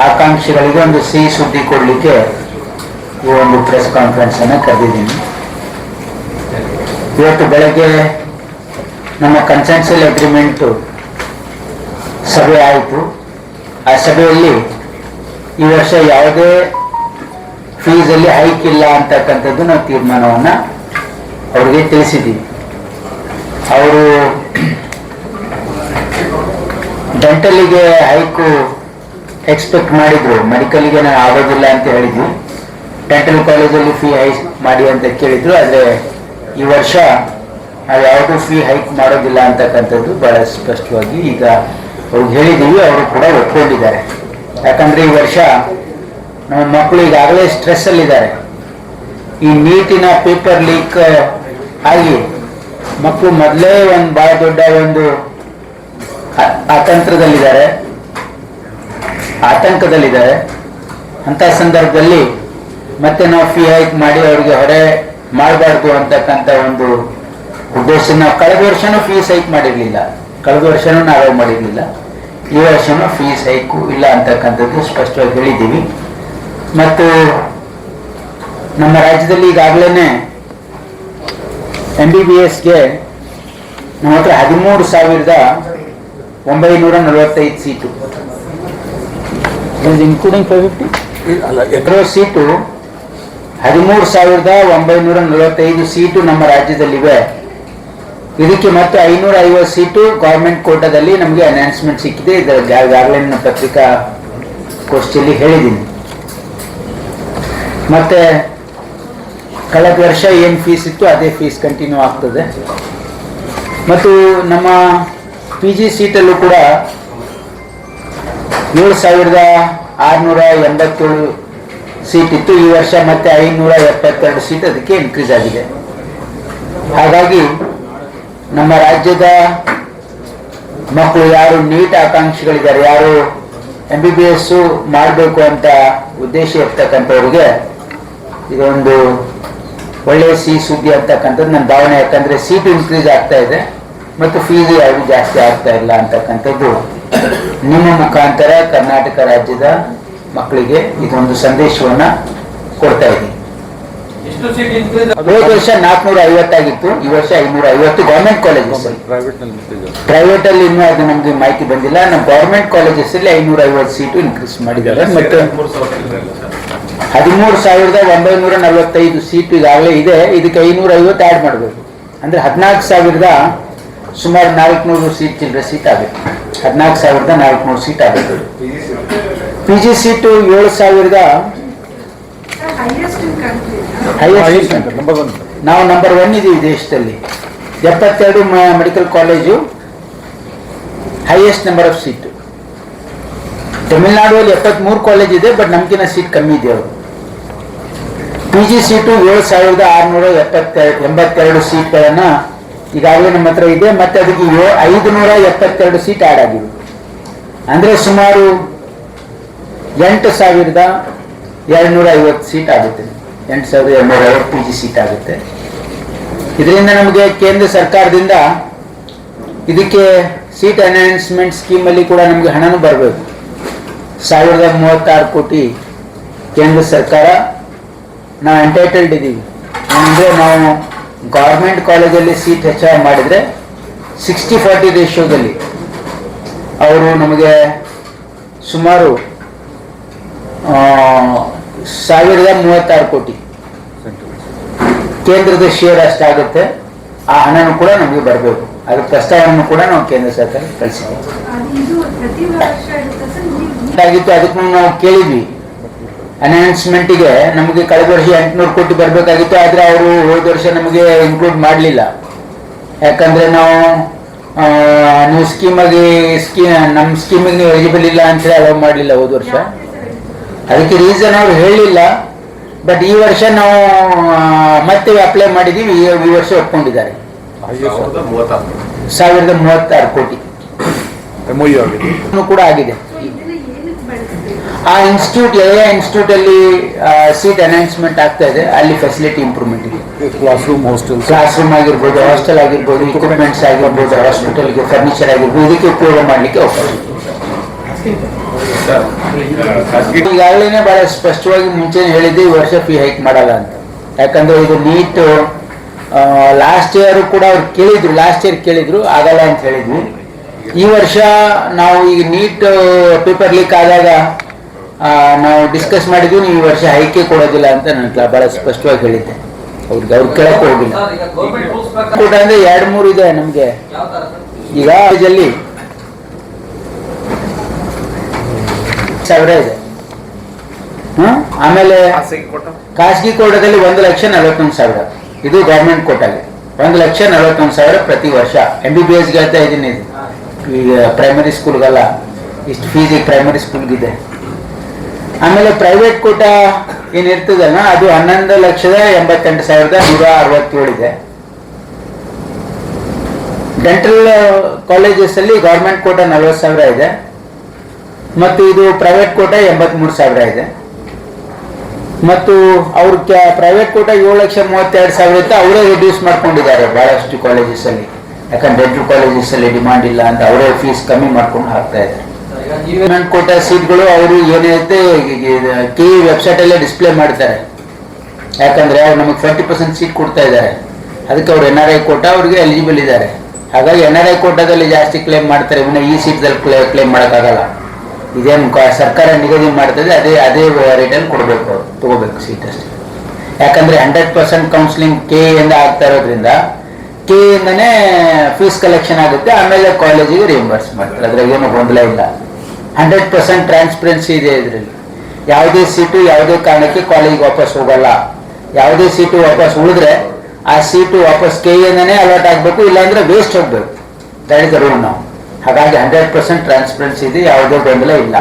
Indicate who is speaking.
Speaker 1: ಆಕಾಂಕ್ಷಿಗಳಿಗೆ ಒಂದು ಸಿಹಿ ಸುದ್ದಿ ಕೊಡಲಿಕ್ಕೆ ಈ ಒಂದು ಪ್ರೆಸ್ ಕಾನ್ಫರೆನ್ಸ್ ಅನ್ನು ಕರೆದಿದ್ದೀನಿ. ಇವತ್ತು ಬೆಳಗ್ಗೆ ನಮ್ಮ ಕನ್ಸೆನ್ಸಲ್ ಅಗ್ರಿಮೆಂಟ್ ಸಭೆ ಆಯಿತು. ಆ ಸಭೆಯಲ್ಲಿ ಈ ವರ್ಷ ಯಾವುದೇ ಫೀಸಲ್ಲಿ ಹೈಕ್ ಇಲ್ಲ ಅಂತಕ್ಕಂಥದ್ದು ನಾವು ತೀರ್ಮಾನವನ್ನು ಅವರಿಗೆ ತಿಳಿಸಿದ್ದೀವಿ. ಅವರು ಡೆಂಟಲಿಗೆ ಹೈಕು ಎಕ್ಸ್ಪೆಕ್ಟ್ ಮಾಡಿದ್ರು, ಮೆಡಿಕಲ್ಗೆ ನಾನು ಆಗೋದಿಲ್ಲ ಅಂತ ಹೇಳಿದ್ವಿ. ಡೆಂಟಲ್ ಕಾಲೇಜಲ್ಲಿ ಫೀ ಹೈಕ್ ಮಾಡಿ ಅಂತ ಕೇಳಿದ್ರು. ಆದರೆ ಈ ವರ್ಷ ನಾವು ಯಾವುದೂ ಫೀ ಹೈಕ್ ಮಾಡೋದಿಲ್ಲ ಅಂತಕ್ಕಂಥದ್ದು ಬಹಳ ಸ್ಪಷ್ಟವಾಗಿ ಈಗ ಅವ್ರಿಗೆ ಹೇಳಿದ್ದೀವಿ. ಅವರು ಕೂಡ ಒಪ್ಕೊಂಡಿದ್ದಾರೆ. ಯಾಕಂದರೆ ಈ ವರ್ಷ ನಮ್ಮ ಮಕ್ಕಳು ಈಗಾಗಲೇ ಸ್ಟ್ರೆಸ್ಸಲ್ಲಿದ್ದಾರೆ. ಈ ನೀಟಿನ ಪೇಪರ್ ಲೀಕ್ ಆಗಿ ಮಕ್ಕಳು ಮೊದಲೇ ಒಂದು ಭಾಳ ದೊಡ್ಡ ಒಂದು ಆತಂಕದಲ್ಲಿದ್ದಾರೆ. ಅಂಥ ಸಂದರ್ಭದಲ್ಲಿ ಮತ್ತೆ ನಾವು ಫೀ ಹೈಕ್ ಮಾಡಿ ಅವರಿಗೆ ಹೊರೆ ಮಾಡಬಾರ್ದು ಅಂತಕ್ಕಂಥ ಒಂದು ಉದ್ದೇಶ. ನಾವು ಕಳೆದ ವರ್ಷನೂ ಫೀಸ್ ಹೈಕ್ ಮಾಡಿರಲಿಲ್ಲ, ನಾವು ಮಾಡಿರಲಿಲ್ಲ. ಈ ವರ್ಷನೂ ಫೀಸ್ ಹೈಕು ಇಲ್ಲ ಅಂತಕ್ಕಂಥದ್ದು ಸ್ಪಷ್ಟವಾಗಿ ಹೇಳಿದ್ದೀವಿ. ಮತ್ತು ನಮ್ಮ ರಾಜ್ಯದಲ್ಲಿ ಈಗಾಗಲೇ MBBSಗೆ ನಮ್ಮ ಹತ್ರ 13,945 ಸೀಟು, ಇನ್ಕ್ಲೂಡಿಂಗ್ 550 ಸೀಟು, 13,945 ಸೀಟು ನಮ್ಮ ರಾಜ್ಯದಲ್ಲಿವೆ. ಇದಕ್ಕೆ ಮತ್ತೆ 550 ಸೀಟು ಗೌರ್ಮೆಂಟ್ ಕೋಟಾದಲ್ಲಿ ನಮಗೆ ಅನೌನ್ಸ್ಮೆಂಟ್ ಸಿಕ್ಕಿದೆ. ಈಗಾಗಲೇ ನನ್ನ ಪತ್ರಿಕಾ ಗೋಷ್ಠಿಯಲ್ಲಿ ಹೇಳಿದ್ದೀನಿ. ಮತ್ತೆ ಕಳೆದ ವರ್ಷ ಏನು ಫೀಸ್ ಇತ್ತು ಅದೇ ಫೀಸ್ ಕಂಟಿನ್ಯೂ ಆಗ್ತದೆ. ಮತ್ತು ನಮ್ಮ PG ಸೀಟಲ್ಲೂ ಕೂಡ 7,687 ಸೀಟ್ ಇತ್ತು. ಈ ವರ್ಷ ಮತ್ತೆ 572 ಸೀಟ್ ಅದಕ್ಕೆ ಇನ್ಕ್ರೀಸ್ ಆಗಿದೆ. ಹಾಗಾಗಿ ನಮ್ಮ ರಾಜ್ಯದ ಮಕ್ಕಳು ಯಾರು ನೀಟ್ ಆಕಾಂಕ್ಷಿಗಳಿದ್ದಾರೆ, ಯಾರು MBBS ಮಾಡಬೇಕು ಅಂತ ಉದ್ದೇಶ ಇರ್ತಕ್ಕಂಥವ್ರಿಗೆ ಇದೊಂದು ಒಳ್ಳೆಯ ಸಿಹಿ ಸುದ್ದಿ ಅಂತಕ್ಕಂಥದ್ದು ನನ್ನ ಭಾವನೆ. ಯಾಕಂದರೆ ಸೀಟು ಇನ್ಕ್ರೀಸ್ ಆಗ್ತಾ ಇದೆ ಮತ್ತು ಫೀಸ್ ಯಾವುದು ಜಾಸ್ತಿ ಆಗ್ತಾ ಇಲ್ಲ ಅಂತಕ್ಕಂಥದ್ದು ನಿಮ್ಮ ಮುಖಾಂತರ ಕರ್ನಾಟಕ ರಾಜ್ಯದ ಮಕ್ಕಳಿಗೆ ಇದೊಂದು ಸಂದೇಶವನ್ನು ಕೊಡ್ತಾ ಇದ್ದೀನಿ. ಹೋದ ವರ್ಷ 450 ಆಗಿತ್ತು, ಈ ವರ್ಷ 550 ಗೌರ್ಮೆಂಟ್ ಕಾಲೇಜಸ್. ಪ್ರೈವೇಟ್ ಅಲ್ಲಿ ಇನ್ನೂ ಅದು ನಮ್ಗೆ ಮಾಹಿತಿ ಬಂದಿಲ್ಲ. ನಮ್ಮ ಗೌರ್ಮೆಂಟ್ ಕಾಲೇಜಸ್ ಅಲ್ಲಿ 550 ಸೀಟು ಇನ್ಕ್ರೀಸ್ ಮಾಡಿದ್ದಾರೆ. ಮತ್ತೆ 13,945 ಸೀಟು ಈಗಾಗಲೇ ಇದೆ. ಇದಕ್ಕೆ 550 ಆ್ಯಡ್ ಮಾಡಬೇಕು. ಅಂದರೆ 14,000 ಸುಮಾರು 400 ಸೀಟ್ ಚಿಲ್ಲರೆ ಸೀಟ್ ಆಗುತ್ತೆ. 14,400 ಸೀಟ್ ಆಗುತ್ತೆ. PG ಸೀಟು 7,000 ನಾವು ನಂಬರ್ 1 ಇದೀವಿ ದೇಶದಲ್ಲಿ. 72 medical college, highest number of seat. ತಮಿಳುನಾಡುವಲ್ಲಿ 73 ಕಾಲೇಜ್ ಇದೆ, ಬಟ್ ನಮ್ಗಿನ ಸೀಟ್ ಕಮ್ಮಿ ಇದೆ. ಅವರು PG ಸೀಟು 7,682 ಸೀಟ್ಗಳನ್ನು ಈಗಾಗಲೇ ನಮ್ಮ ಹತ್ರ ಇದೆ. ಮತ್ತೆ ಅದಕ್ಕೆ 572 ಸೀಟ್ ಆ್ಯಡ್ ಆಗಿವೆ. ಅಂದರೆ ಸುಮಾರು 8,250 ಸೀಟ್ ಆಗುತ್ತೆ. 8,250 PG ಸೀಟ್ ಆಗುತ್ತೆ. ಇದರಿಂದ ನಮಗೆ ಕೇಂದ್ರ ಸರ್ಕಾರದಿಂದ ಇದಕ್ಕೆ ಸೀಟ್ ಅನೌನ್ಸ್ಮೆಂಟ್ ಸ್ಕೀಮಲ್ಲಿ ಕೂಡ ನಮಗೆ ಹಣನೂ ಬರಬೇಕು. 1,036 ಕೋಟಿ ಕೇಂದ್ರ ಸರ್ಕಾರ ನಾವು ಎಂಟೈಟಲ್ಡ್ ಇದ್ದೀವಿ. ಅಂದರೆ ನಾವು ಗೌರ್ಮೆಂಟ್ ಕಾಲೇಜಲ್ಲಿ ಸೀಟ್ ಹೆಚ್ಚಳ ಮಾಡಿದರೆ 60-40 ರೇಷಿಯೋದಲ್ಲಿ ಅವರು ನಮಗೆ ಸುಮಾರು 1,036 ಕೋಟಿ ಕೇಂದ್ರದ ಶೇರ್ ಅಷ್ಟಾಗುತ್ತೆ. ಆ ಹಣನೂ ಕೂಡ ನಮಗೆ ಬರಬೇಕು. ಅದರ ಪ್ರಸ್ತಾವನೆ ಕೂಡ ನಾವು ಕೇಂದ್ರ ಸರ್ಕಾರ ಕಳಿಸಿದ್ದೀವಿ. ಅದಕ್ಕೂ ನಾವು ಕೇಳಿದ್ವಿ ಅನೌನ್ಸ್ಮೆಂಟಿಗೆ. ನಮಗೆ ಕಳೆದ ವರ್ಷ 800 ಕೋಟಿ ಬರಬೇಕಾಗಿತ್ತು, ಆದರೆ ಅವರು ಹೋದ ವರ್ಷ ನಮಗೆ ಇನ್ಕ್ಲೂಡ್ ಮಾಡಲಿಲ್ಲ. ಯಾಕಂದರೆ ನೀವು ನಮ್ಮ ಸ್ಕೀಮಿಗೆ ನೀವು ಎಲಿಜಿಬಲ್ ಇಲ್ಲ ಅಂತೇಳಿ ಅಲೋ ಮಾಡಲಿಲ್ಲ ಹೋದ ವರ್ಷ. ಅದಕ್ಕೆ ರೀಸನ್ ಅವರು ಹೇಳಲಿಲ್ಲ. ಬಟ್ ಈ ವರ್ಷ ನಾವು ಮತ್ತೆ ಅಪ್ಲೈ ಮಾಡಿದ್ದೀವಿ. ಈ ವರ್ಷ ಒಪ್ಕೊಂಡಿದ್ದಾರೆ. 1,036 ಕೋಟಿ ಕೂಡ ಆಗಿದೆ. ಆ ಇನ್ಸ್ಟಿಟ್ಯೂಟ್ ಇನ್ಸ್ಟಿಟ್ಯೂಟ್ ಅಲ್ಲಿ ಸೀಟ್ ಅನೌನ್ಸ್ಮೆಂಟ್ ಆಗ್ತಾ ಇದೆ. ಅಲ್ಲಿ ಫೆಸಿಲಿಟಿ ಇಂಪ್ರೂವ್ಮೆಂಟ್ ಇದೆ. ಕ್ಲಾಸ್ ರೂಮ್ ಆಗಿರ್ಬೋದು, ಹಾಸ್ಟೆಲ್ ಆಗಿರ್ಬೋದು, ಇಕ್ವಿಪ್ಮೆಂಟ್ಸ್ ಆಗಿರ್ಬೋದು, ಹಾಸ್ಪಿಟಲ್ಗೆ ಫರ್ನಿಚರ್ ಆಗಿರ್ಬೋದು, ಇದಕ್ಕೆ ಉಪಯೋಗ ಮಾಡಲಿಕ್ಕೆ ಅವಕಾಶ ಇದೆ. ಈಗಾಗಲೇ ಬಹಳ ಸ್ಪಷ್ಟವಾಗಿ ಮುಂಚೆ ಹೇಳಿದ್ದೆ ಈ ವರ್ಷ ಫೀ ಹೈಕ್ ಮಾಡಲ್ಲ ಅಂತ. ಯಾಕಂದ್ರೆ ಇದು ನೀಟ್ ಲಾಸ್ಟ್ ಇಯರ್ ಕೂಡ ಅವ್ರು ಕೇಳಿದ್ರು, ಲಾಸ್ಟ್ ಇಯರ್ ಕೇಳಿದ್ರು, ಆಗಲ್ಲ ಅಂತ ಹೇಳಿದ್ವಿ. ಈ ವರ್ಷ ನಾವು ಈಗ ನೀಟ್ ಪೇಪರ್ ಲೀಕ್ ಆದಾಗ ನಾವು ಡಿಸ್ಕಸ್ ಮಾಡಿದ್ವಿ, ನೀವು ಈ ವರ್ಷ ಹೈಕೆ ಕೊಡೋದಿಲ್ಲ ಅಂತ ನಾನು ಬಹಳ ಸ್ಪಷ್ಟವಾಗಿ ಹೇಳಿದ್ದೆ. ಅವ್ರು ಕೇಳಕ್ಕೆ ಹೋಗಿಲ್ಲ. ಕೂಡ ಅಂದ್ರೆ 2-3 ಇದೆ ನಮ್ಗೆ. ಈಗ ಅಲ್ಲಿ 1,000 ಇದೆ. ಆಮೇಲೆ ಖಾಸಗಿ ಕೋಟಾದಲ್ಲಿ 1,41,000. ಇದು ಗವರ್ಮೆಂಟ್ ಕೋಟಾಗೆ 1,41,000 ಪ್ರತಿ ವರ್ಷ. MBBS ಹೇಳ್ತಾ ಇದ್ದೀನಿ. ಇದು ಈಗ ಪ್ರೈಮರಿ ಸ್ಕೂಲ್ಗಲ್ಲ, ಇಷ್ಟು ಫೀಸ್ ಈಗ ಪ್ರೈಮರಿ ಸ್ಕೂಲ್ಗಿದೆ. ಆಮೇಲೆ ಪ್ರೈವೇಟ್ ಕೋಟಾ ಏನಿರ್ತದಲ್ಲ ಅದು 11,88,167 ಇದೆ. ಡೆಂಟಲ್ ಕಾಲೇಜಸ್ ಅಲ್ಲಿ ಗವರ್ಮೆಂಟ್ ಕೋಟಾ 40,000 ಇದೆ ಮತ್ತು ಇದು ಪ್ರೈವೇಟ್ ಕೋಟಾ 83,000 ಇದೆ. ಮತ್ತು ಅವ್ರ ಪ್ರೈವೇಟ್ ಕೋಟಾ 7,32,000 ಇತ್ತು, ಅವರೇ ರಿಡ್ಯೂಸ್ ಮಾಡ್ಕೊಂಡಿದ್ದಾರೆ ಬಹಳಷ್ಟು ಕಾಲೇಜಸ್ ಅಲ್ಲಿ. ಯಾಕಂದ್ರೆ ಡೆಂಟಲ್ ಕಾಲೇಜಸ್ ಅಲ್ಲಿ ಡಿಮಾಂಡ್ ಇಲ್ಲ ಅಂತ ಅವರೇ ಫೀಸ್ ಕಮ್ಮಿ ಮಾಡ್ಕೊಂಡು ಹಾಕ್ತಾ ಇದ್ದಾರೆ. ಗವರ್ಮೆಂಟ್ ಕೋಟಾ ಸೀಟ್ಗಳು ಅವರು ಏನಿರುತ್ತೆ ಕೆ ವೆಬ್ಸೈಟ್ ಅಲ್ಲೇ ಡಿಸ್ಪ್ಲೇ ಮಾಡ್ತಾರೆ. ಯಾಕಂದ್ರೆ ಅವ್ರು ನಮಗೆ 20% ಸೀಟ್ ಕೊಡ್ತಾ ಇದ್ದಾರೆ. ಅದಕ್ಕೆ ಅವ್ರು NRI ಕೋಟಾ ಅವ್ರಿಗೆ ಎಲಿಜಿಬಲ್ ಇದ್ದಾರೆ. ಹಾಗಾಗಿ NRI ಕೋಟಾದಲ್ಲಿ ಜಾಸ್ತಿ ಕ್ಲೇಮ್ ಮಾಡ್ತಾರೆ, ಇನ್ನು ಈ ಸೀಟ್ದಲ್ಲಿ ಕ್ಲೇಮ್ ಮಾಡೋಕ್ಕಾಗಲ್ಲ. ಇದೇನು ಸರ್ಕಾರ ನಿಗದಿ ಮಾಡ್ತದೆ ಅದೇ ರೇಟಲ್ಲಿ ಕೊಡಬೇಕು, ಅವ್ರು ತಗೋಬೇಕು ಸೀಟ್ ಅಷ್ಟೇ. ಯಾಕಂದ್ರೆ 100% ಕೌನ್ಸಿಲಿಂಗ್ ಕೆ ಇಂದ ಆಗ್ತಾ ಇರೋದ್ರಿಂದ ಕೆ ಇಂದನೇ ಫೀಸ್ ಕಲೆಕ್ಷನ್ ಆಗುತ್ತೆ, ಆಮೇಲೆ ಕಾಲೇಜಿಗೆ ರಿಯಂಬರ್ಸ್ ಮಾಡ್ತಾರೆ. ಅದ್ರಾಗ ಏನು ಗೊಂದಲ ಇಲ್ಲ. 100% ಟ್ರಾನ್ಸ್ಪರೆನ್ಸಿ ಇದೆ ಇದರಲ್ಲಿ. ಯಾವುದೇ ಸೀಟು ಯಾವುದೇ ಕಾರಣಕ್ಕೆ ಕಾಲೇಜಿಗೆ ವಾಪಸ್ ಹೋಗಲ್ಲ. ಯಾವುದೇ ಸೀಟು ವಾಪಸ್ ಉಳಿದ್ರೆ ಆ ಸೀಟು ವಾಪಸ್ ಕೆ ಇಂದನೇ ಅಲಾಟ್ ಆಗಬೇಕು, ಇಲ್ಲಾಂದ್ರೆ ವೇಸ್ಟ್ ಹೋಗ್ಬೇಕು. ದಟ್ ಇಸ್ ದ ರೂಲ್ ನಾವು. ಹಾಗಾಗಿ 100% ಟ್ರಾನ್ಸ್ಪರೆನ್ಸಿ ಇದೆ, ಯಾವುದೇ ಗೊಂದಲ ಇಲ್ಲ.